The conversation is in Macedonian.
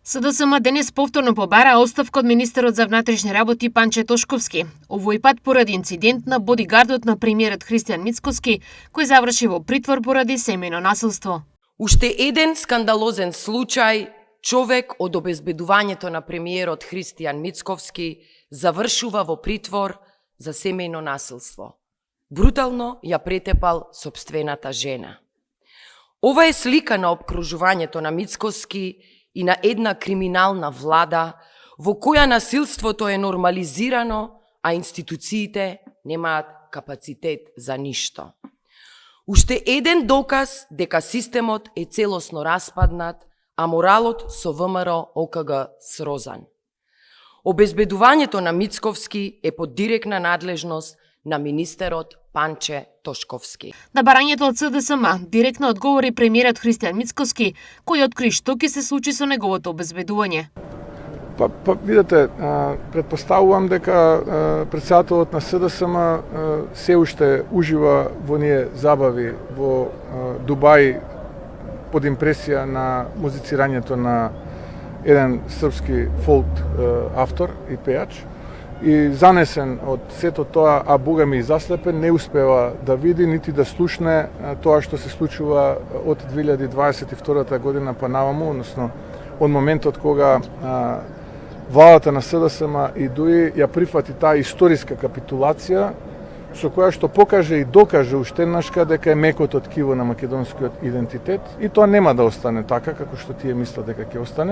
СДСМ денес повторно побара оставка од министерот за внатрешни работи Панче Тошковски. Овој пат поради инцидент на бодигардот на премиерот Христијан Мицкоски, кој заврши во притвор поради семејно насилство. Уште еден скандалозен случај, човек од обезбедувањето на премиерот Христијан Мицковски завршува во притвор за семејно насилство. Брутално ја претепал сопствената жена. Ова е слика на обкружувањето на Мицковски и на една криминална влада во која насилството е нормализирано, а институциите немаат капацитет за ништо. Уште еден доказ дека системот е целосно распаднат, а моралот со ВМРО ОКГ срозан. Обезбедувањето на Мицковски е под директна надлежност на министерот Панче Тошковски. На барањето од СДСМ директно одговори премиерот Христијан Мицкоски, кој откри што ќе се случи со неговото обезбедување. Видете, предпоставувам дека председателот на СДСМ се уште ужива во ние забави во Дубај под импресија на музицирањето на еден српски фолк автор и пејач. И занесен од сето тоа, а богами и заслепен, не успева да види нити да слушне тоа што се случува од 2022 година па наваму, односно од моментот кога владата на СДСМ и ДУИ ја прифати таа историска капитулација, со која што покаже и докаже уште еднашка дека е мекото ткиво на македонскиот идентитет, и тоа нема да остане така како што тие мислат дека ќе остане.